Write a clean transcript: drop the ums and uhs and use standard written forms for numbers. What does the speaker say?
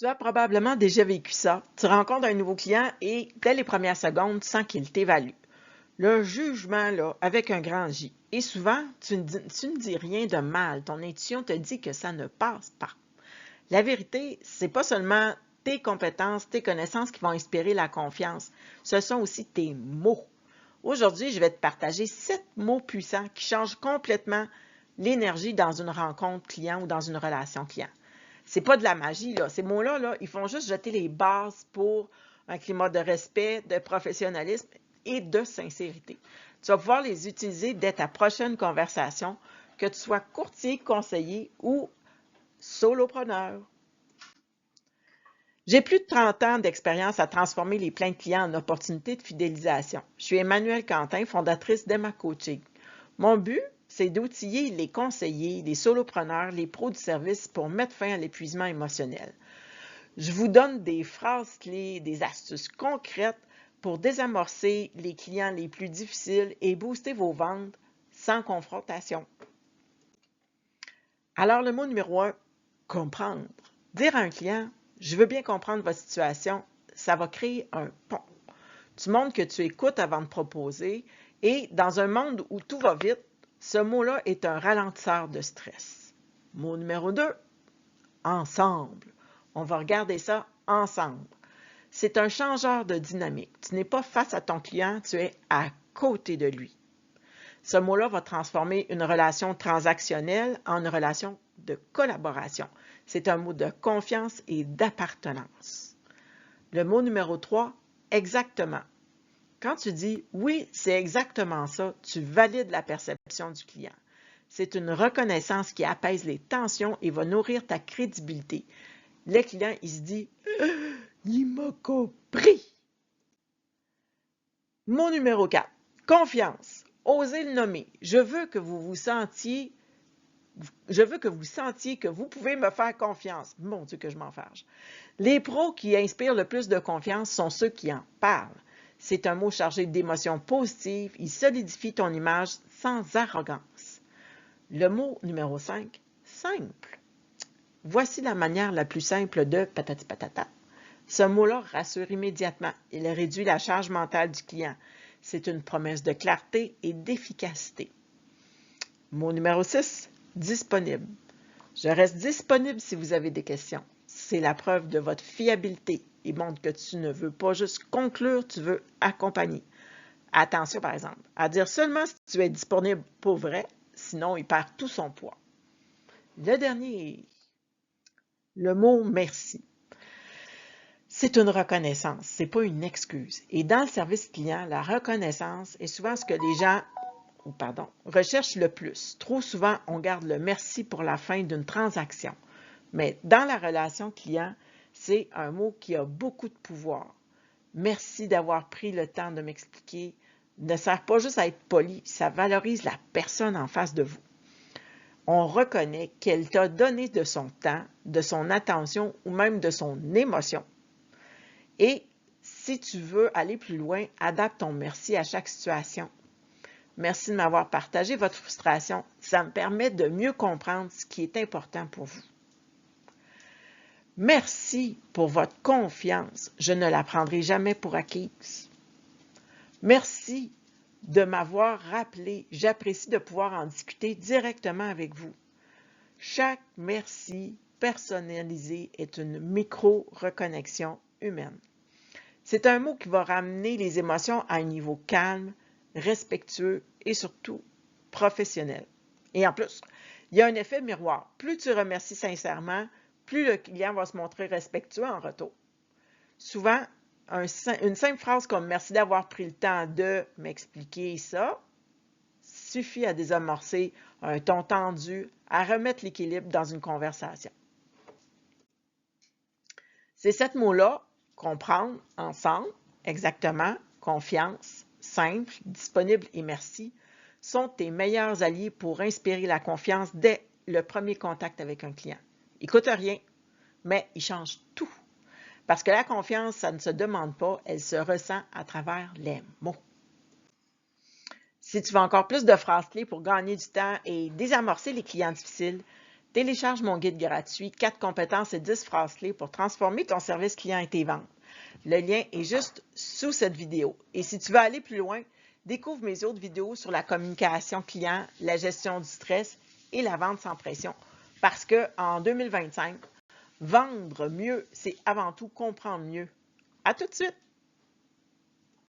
Tu as probablement déjà vécu ça. Tu rencontres un nouveau client et dès les premières secondes, tu sens qu'il t'évalue. Le jugement, là, avec un grand J. Et souvent, tu ne dis rien de mal. Ton intuition te dit que ça ne passe pas. La vérité, c'est pas seulement tes compétences, tes connaissances qui vont inspirer la confiance. Ce sont aussi tes mots. Aujourd'hui, je vais te partager 7 mots puissants qui changent complètement l'énergie dans une rencontre client ou dans une relation client. C'est pas de la magie, là. Ces mots-là, là, ils font juste jeter les bases pour un climat de respect, de professionnalisme et de sincérité. Tu vas pouvoir les utiliser dès ta prochaine conversation, que tu sois courtier, conseiller ou solopreneur. J'ai plus de 30 ans d'expérience à transformer les plaintes clients en opportunités de fidélisation. Je suis Emmanuelle Quentin, fondatrice d'Emma Coaching. Mon but, c'est d'outiller les conseillers, les solopreneurs, les pros du service pour mettre fin à l'épuisement émotionnel. Je vous donne des phrases clés, des astuces concrètes pour désamorcer les clients les plus difficiles et booster vos ventes sans confrontation. Alors, le mot numéro 1, comprendre. Dire à un client, je veux bien comprendre votre situation, ça va créer un pont. Tu montres que tu écoutes avant de proposer et dans un monde où tout va vite, ce mot-là est un ralentisseur de stress. Mot numéro 2, ensemble. On va regarder ça ensemble. C'est un changeur de dynamique. Tu n'es pas face à ton client, tu es à côté de lui. Ce mot-là va transformer une relation transactionnelle en une relation de collaboration. C'est un mot de confiance et d'appartenance. Le mot numéro 3, exactement. Quand tu dis « oui, c'est exactement ça », tu valides la perception du client. C'est une reconnaissance qui apaise les tensions et va nourrir ta crédibilité. Le client, il se dit « il m'a compris ». Mot numéro 4, confiance. Osez le nommer. Je veux que vous sentiez que vous pouvez me faire confiance. Mon Dieu, que je m'en fâche. Les pros qui inspirent le plus de confiance sont ceux qui en parlent. C'est un mot chargé d'émotions positives. Il solidifie ton image sans arrogance. Le mot numéro 5, simple. Voici la manière la plus simple de patati patata. Ce mot-là rassure immédiatement. Il réduit la charge mentale du client. C'est une promesse de clarté et d'efficacité. Mot numéro 6, disponible. Je reste disponible si vous avez des questions. C'est la preuve de votre fiabilité. Il montre que tu ne veux pas juste conclure, tu veux accompagner. Attention, par exemple, à dire seulement si tu es disponible pour vrai, sinon il perd tout son poids. Le dernier, le mot merci. C'est une reconnaissance, ce n'est pas une excuse. Et dans le service client, la reconnaissance est souvent ce que les gens recherchent le plus. Trop souvent, on garde le merci pour la fin d'une transaction. Mais dans la relation client, c'est un mot qui a beaucoup de pouvoir. Merci d'avoir pris le temps de m'expliquer. Ne sert pas juste à être poli, ça valorise la personne en face de vous. On reconnaît qu'elle t'a donné de son temps, de son attention ou même de son émotion. Et si tu veux aller plus loin, adapte ton merci à chaque situation. Merci de m'avoir partagé votre frustration. Ça me permet de mieux comprendre ce qui est important pour vous. Merci pour votre confiance. Je ne la prendrai jamais pour acquise. Merci de m'avoir rappelé. J'apprécie de pouvoir en discuter directement avec vous. Chaque merci personnalisé est une micro-reconnexion humaine. C'est un mot qui va ramener les émotions à un niveau calme, respectueux et surtout professionnel. Et en plus, il y a un effet miroir. Plus tu remercies sincèrement, plus le client va se montrer respectueux en retour. Souvent, une simple phrase comme « Merci d'avoir pris le temps de m'expliquer ça » suffit à désamorcer un ton tendu, à remettre l'équilibre dans une conversation. Ces 7 mots-là, comprendre, ensemble, exactement, confiance, simple, disponible et merci, sont tes meilleurs alliés pour inspirer la confiance dès le premier contact avec un client. Il ne coûte rien, mais il change tout. Parce que la confiance, ça ne se demande pas, elle se ressent à travers les mots. Si tu veux encore plus de phrases clés pour gagner du temps et désamorcer les clients difficiles, Télécharge mon guide gratuit 4 compétences et 10 phrases clés pour transformer ton service client et tes ventes. Le lien est juste sous cette vidéo. Et si tu veux aller plus loin, découvre mes autres vidéos sur la communication client, la gestion du stress et la vente sans pression. Parce qu'en 2025, vendre mieux, c'est avant tout comprendre mieux. À tout de suite!